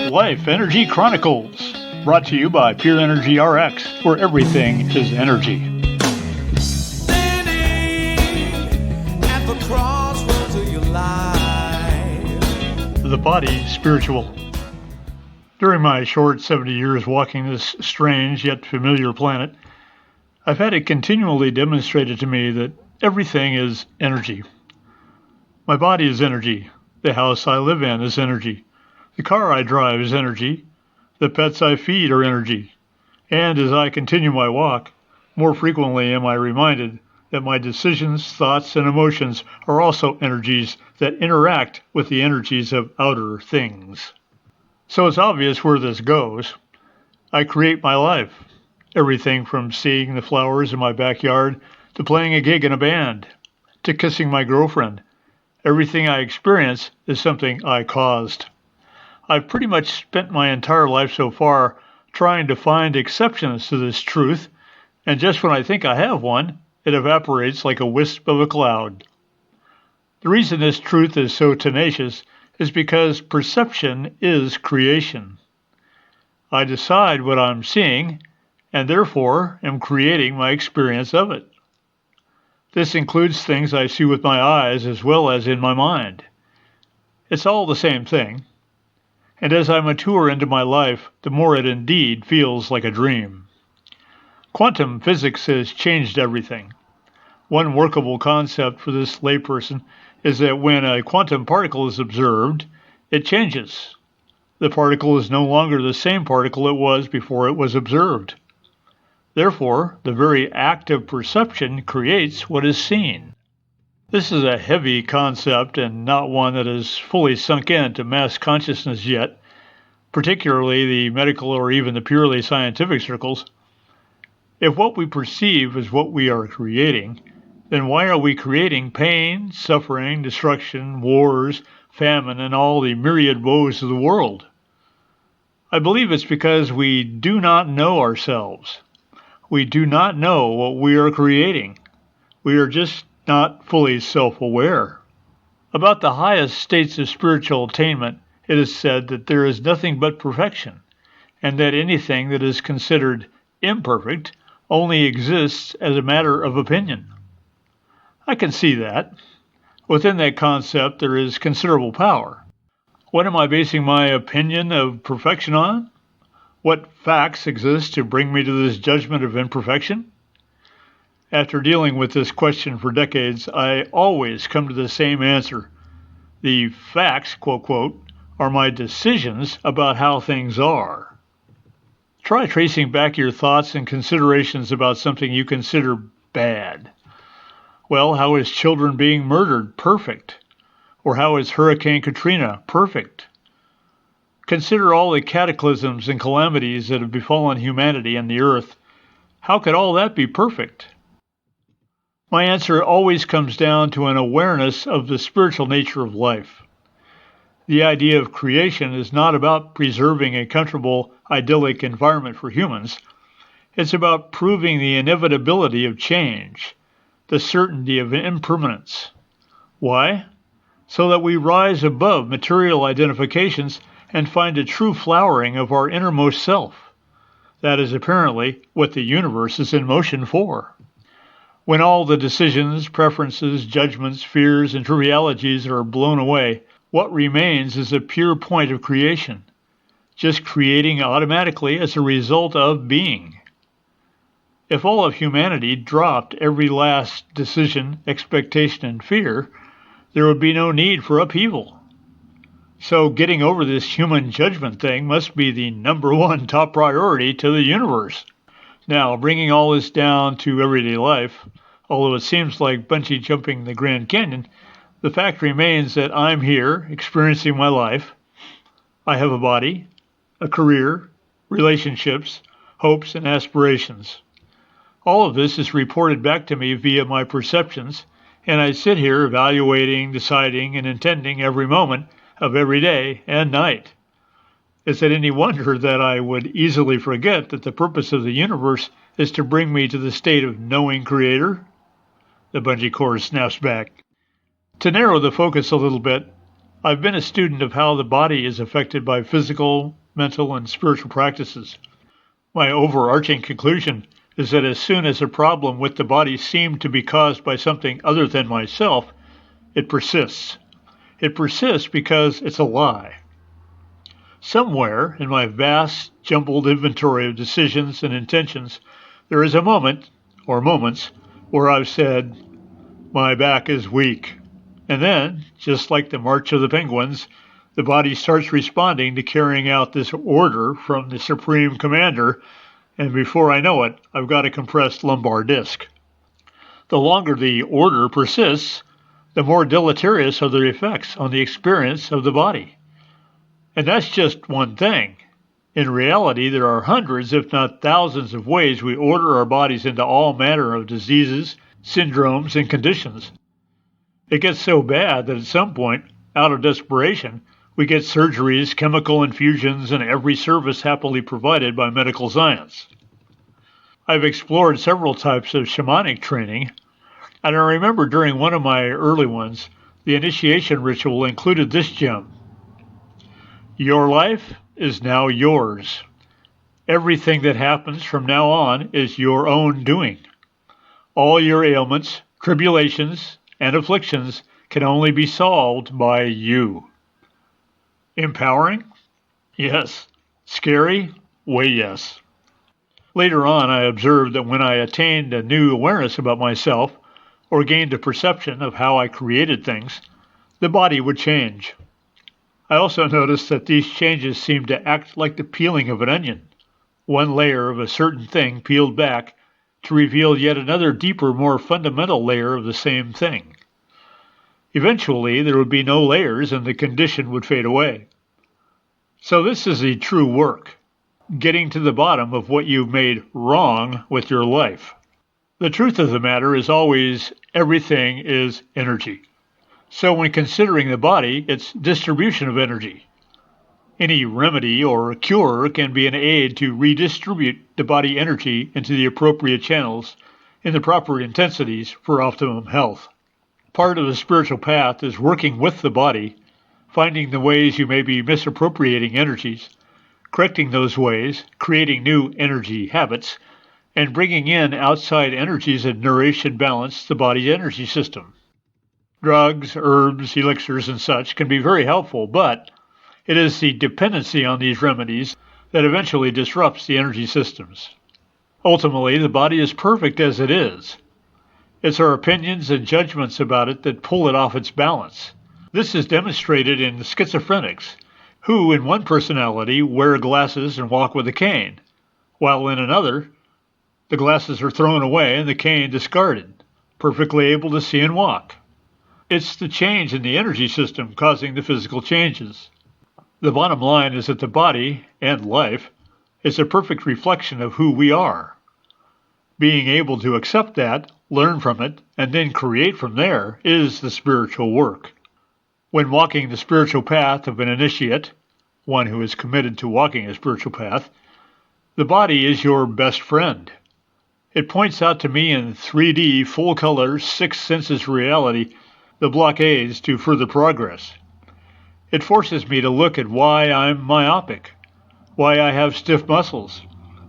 Life Energy Chronicles, brought to you by Pure Energy RX, where everything is energy. At the crossroads of your life. The body spiritual. During my short 70 years walking this strange yet familiar planet, I've had it continually demonstrated to me that everything is energy. My body is energy. The house I live in is energy. The car I drive is energy. The pets I feed are energy. And as I continue my walk, more frequently am I reminded that my decisions, thoughts, and emotions are also energies that interact with the energies of outer things. So it's obvious where this goes. I create my life. Everything from seeing the flowers in my backyard to playing a gig in a band to kissing my girlfriend. Everything I experience is something I caused. I've pretty much spent my entire life so far trying to find exceptions to this truth, and just when I think I have one, it evaporates like a wisp of a cloud. The reason this truth is so tenacious is because perception is creation. I decide what I'm seeing, and therefore am creating my experience of it. This includes things I see with my eyes as well as in my mind. It's all the same thing. And as I mature into my life, the more it indeed feels like a dream. Quantum physics has changed everything. One workable concept for this layperson is that when a quantum particle is observed, it changes. The particle is no longer the same particle it was before it was observed. Therefore, the very act of perception creates what is seen. This is a heavy concept and not one that has fully sunk into mass consciousness yet, particularly the medical or even the purely scientific circles. If what we perceive is what we are creating, then why are we creating pain, suffering, destruction, wars, famine, and all the myriad woes of the world? I believe it's because we do not know ourselves. We do not know what we are creating. We are just not fully self-aware. About the highest states of spiritual attainment, it is said that there is nothing but perfection, and that anything that is considered imperfect only exists as a matter of opinion. I can see that. Within that concept, there is considerable power. What am I basing my opinion of perfection on? What facts exist to bring me to this judgment of imperfection? After dealing with this question for decades, I always come to the same answer. The facts, quote, quote, are my decisions about how things are. Try tracing back your thoughts and considerations about something you consider bad. Well, how is children being murdered perfect? Or how is Hurricane Katrina perfect? Consider all the cataclysms and calamities that have befallen humanity and the earth. How could all that be perfect? My answer always comes down to an awareness of the spiritual nature of life. The idea of creation is not about preserving a comfortable, idyllic environment for humans. It's about proving the inevitability of change, the certainty of impermanence. Why? So that we rise above material identifications and find a true flowering of our innermost self. That is apparently what the universe is in motion for. When all the decisions, preferences, judgments, fears, and trivialities are blown away, what remains is a pure point of creation, just creating automatically as a result of being. If all of humanity dropped every last decision, expectation, and fear, there would be no need for upheaval. So getting over this human judgment thing must be the number one top priority to the universe. Now, bringing all this down to everyday life, although it seems like bungee jumping the Grand Canyon, the fact remains that I'm here experiencing my life. I have a body, a career, relationships, hopes, and aspirations. All of this is reported back to me via my perceptions, and I sit here evaluating, deciding, and intending every moment of every day and night. Is it any wonder that I would easily forget that the purpose of the universe is to bring me to the state of knowing Creator? The bungee cord snaps back. To narrow the focus a little bit, I've been a student of how the body is affected by physical, mental, and spiritual practices. My overarching conclusion is that as soon as a problem with the body seemed to be caused by something other than myself, it persists. It persists because it's a lie. Somewhere in my vast, jumbled inventory of decisions and intentions, there is a moment, or moments, where I've said, my back is weak. And then, just like the March of the Penguins, the body starts responding to carrying out this order from the Supreme Commander, and before I know it, I've got a compressed lumbar disc. The longer the order persists, the more deleterious are the effects on the experience of the body. And that's just one thing. In reality, there are hundreds, if not thousands, of ways we order our bodies into all manner of diseases, syndromes, and conditions. It gets so bad that at some point, out of desperation, we get surgeries, chemical infusions, and every service happily provided by medical science. I've explored several types of shamanic training, and I remember during one of my early ones, the initiation ritual included this gem. Your life is now yours. Everything that happens from now on is your own doing. All your ailments, tribulations, and afflictions can only be solved by you. Empowering? Yes. Scary? Way yes. Later on, I observed that when I attained a new awareness about myself, or gained a perception of how I created things, the body would change. I also noticed that these changes seemed to act like the peeling of an onion, one layer of a certain thing peeled back to reveal yet another deeper, more fundamental layer of the same thing. Eventually, there would be no layers and the condition would fade away. So this is the true work, getting to the bottom of what you've made wrong with your life. The truth of the matter is always everything is energy. So when considering the body, it's distribution of energy. Any remedy or cure can be an aid to redistribute the body energy into the appropriate channels in the proper intensities for optimum health. Part of the spiritual path is working with the body, finding the ways you may be misappropriating energies, correcting those ways, creating new energy habits, and bringing in outside energies that nourish and balance the body's energy system. Drugs, herbs, elixirs, and such can be very helpful, but it is the dependency on these remedies that eventually disrupts the energy systems. Ultimately, the body is perfect as it is. It's our opinions and judgments about it that pull it off its balance. This is demonstrated in schizophrenics, who in one personality wear glasses and walk with a cane, while in another, the glasses are thrown away and the cane discarded, perfectly able to see and walk. It's the change in the energy system causing the physical changes. The bottom line is that the body, and life, is a perfect reflection of who we are. Being able to accept that, learn from it, and then create from there is the spiritual work. When walking the spiritual path of an initiate, one who is committed to walking a spiritual path, the body is your best friend. It points out to me in 3D, full-color, six senses reality the blockades to further progress. It forces me to look at why I'm myopic, why I have stiff muscles,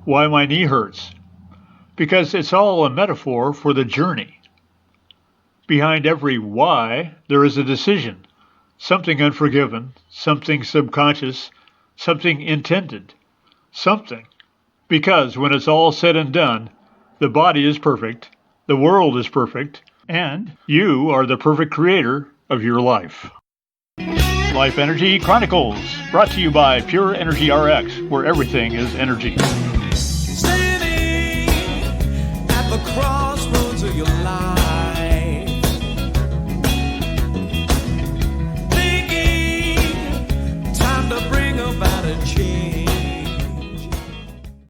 why my knee hurts, because it's all a metaphor for the journey. Behind every why, there is a decision, something unforgiven, something subconscious, something intended, something. Because when it's all said and done, the body is perfect, the world is perfect, and you are the perfect creator of your life. Life Energy Chronicles, brought to you by Pure Energy RX, where everything is energy. Standing at the crossroads of your life.